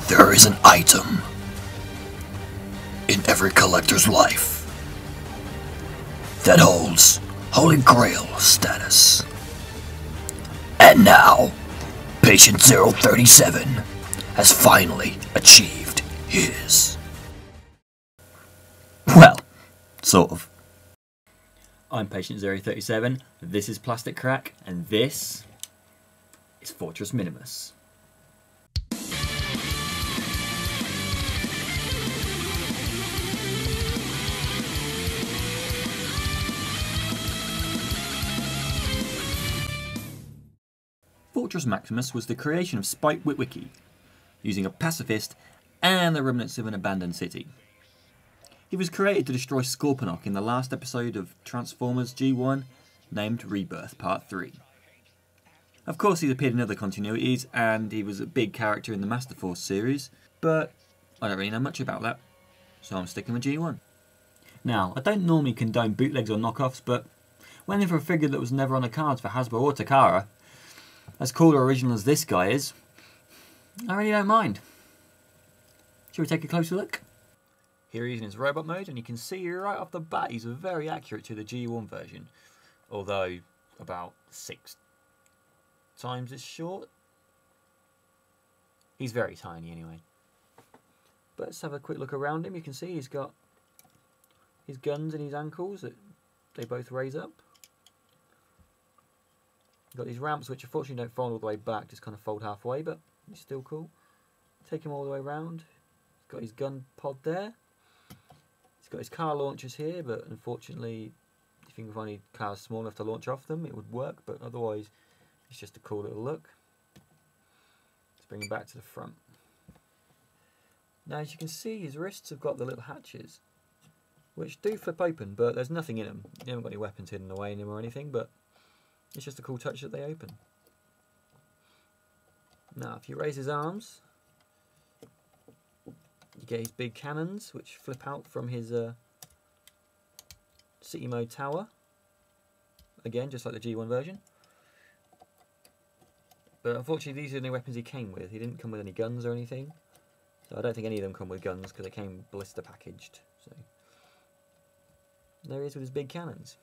There is an item in every collector's life that holds Holy Grail status. And now, Patient 037 has finally achieved his. Well, sort of. I'm Patient 037, this is Plastic Crack, and this is Fortress Minimus. Fortress Maximus was the creation of Spike Witwicky, using a pacifist and the remnants of an abandoned city. He was created to destroy Scorponok in the last episode of Transformers G1, named Rebirth Part 3. Of course he's appeared in other continuities, and he was a big character in the Master Force series, but I don't really know much about that, so I'm sticking with G1. Now, I don't normally condone bootlegs or knockoffs, but went in for a figure that was never on the cards for Hasbro or Takara. As cool or original as this guy is, I really don't mind. Shall we take a closer look? Here he is in his robot mode, and you can see right off the bat he's very accurate to the G1 version, although about 6 times as short. He's very tiny anyway. But let's have a quick look around him. You can see he's got his guns and his ankles that they both raise up. Got these ramps which unfortunately don't fold all the way back, just kind of fold halfway, but it's still cool. Take him all the way around. He's got his gun pod there. He's got his car launchers here, but unfortunately, if you can find any cars small enough to launch off them, it would work, but otherwise, it's just a cool little look. Let's bring him back to the front. Now, as you can see, his wrists have got the little hatches, which do flip open, but there's nothing in them. You haven't got any weapons hidden away in him or anything, but it's just a cool touch that they open. Now, if you raise his arms, you get his big cannons, which flip out from his city mode tower. Again, just like the G1 version. But unfortunately, these are the only weapons he came with. He didn't come with any guns or anything. So I don't think any of them come with guns because they came blister packaged. So there he is with his big cannons.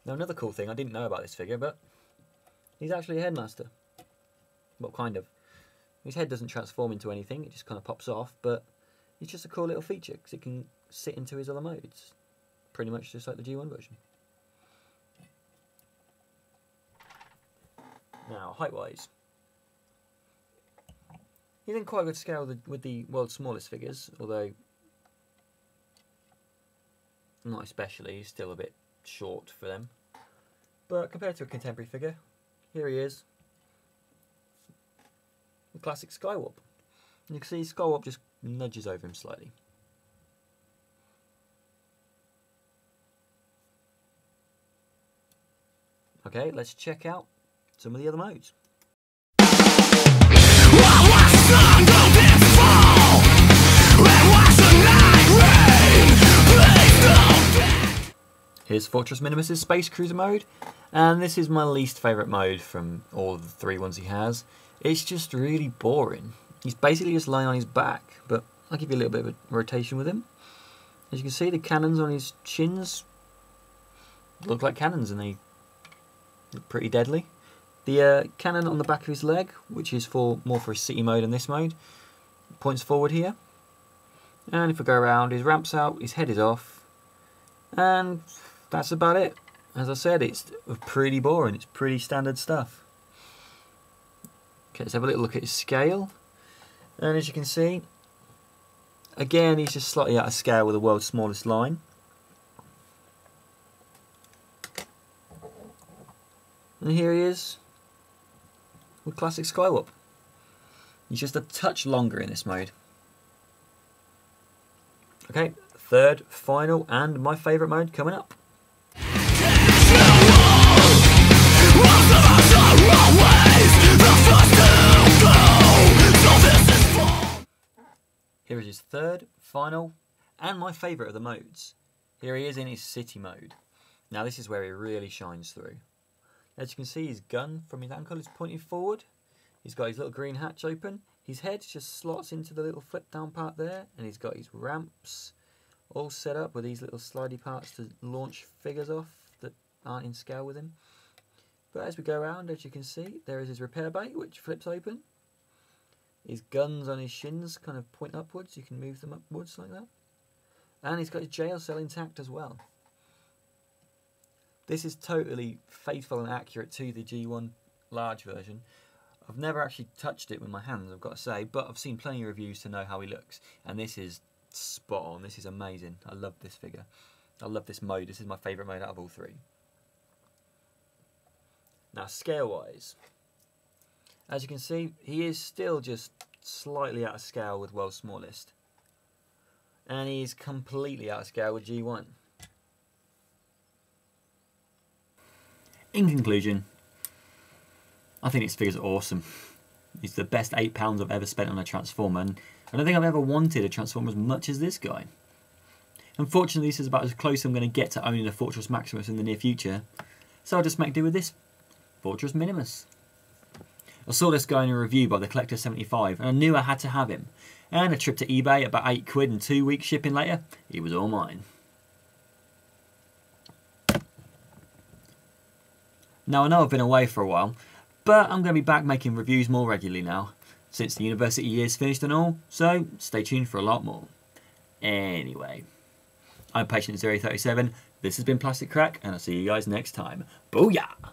Now another cool thing, I didn't know about this figure, but he's actually a headmaster. Well, kind of. His head doesn't transform into anything, it just kind of pops off, but it's just a cool little feature because it can sit into his other modes. Pretty much just like the G1 version. Now, height-wise, he's in quite a good scale with the world's smallest figures, although not especially, he's still a bit short for them. But compared to a contemporary figure, here he is, the classic Skywarp. And you can see Skywarp just nudges over him slightly. Okay, let's check out some of the other modes. Here's Fortress Minimus' Space Cruiser mode, and this is my least favourite mode from all of the 3 ones he has. It's just really boring. He's basically just lying on his back, but I'll give you a little bit of a rotation with him. As you can see, the cannons on his shins look like cannons, and they look pretty deadly. The cannon on the back of his leg, which is more for his city mode and this mode, points forward here. And if we go around, his ramp's out, his head is off, and that's about it. As I said, it's pretty boring, it's pretty standard stuff. Okay, let's have a little look at his scale. And as you can see, again, he's just slightly out of scale with the world's smallest line. And here he is with classic Skywarp. He's just a touch longer in this mode. Okay, third, final, and my favourite mode coming up. Here is his third, final, and my favourite of the modes. Here he is in his city mode. Now this is where he really shines through. As you can see, his gun from his ankle is pointing forward. He's got his little green hatch open. His head just slots into the little flip down part there, and he's got his ramps all set up with these little slidey parts to launch figures off that aren't in scale with him. But as we go around, as you can see, there is his repair bay, which flips open. His guns on his shins kind of point upwards. You can move them upwards like that. And he's got his jail cell intact as well. This is totally faithful and accurate to the G1 large version. I've never actually touched it with my hands, I've got to say, but I've seen plenty of reviews to know how he looks. And this is spot on. This is amazing. I love this figure. I love this mode. This is my favourite mode out of all three. Now, scale-wise, as you can see, he is still just slightly out of scale with World's Smallest. And he's completely out of scale with G1. In conclusion, I think this figure's awesome. He's the best £8 I've ever spent on a Transformer, and I don't think I've ever wanted a Transformer as much as this guy. Unfortunately, this is about as close as I'm going to get to owning a Fortress Maximus in the near future, so I'll just make do with this Fortress Minimus. I saw this guy in a review by the Collector 75, and I knew I had to have him. And a trip to eBay, about £8 and 2 weeks shipping later, he was all mine. Now I know I've been away for a while, but I'm going to be back making reviews more regularly now, since the university year's finished and all, so stay tuned for a lot more. Anyway, I'm Patient037, this has been Plastic Crack, and I'll see you guys next time. Booyah!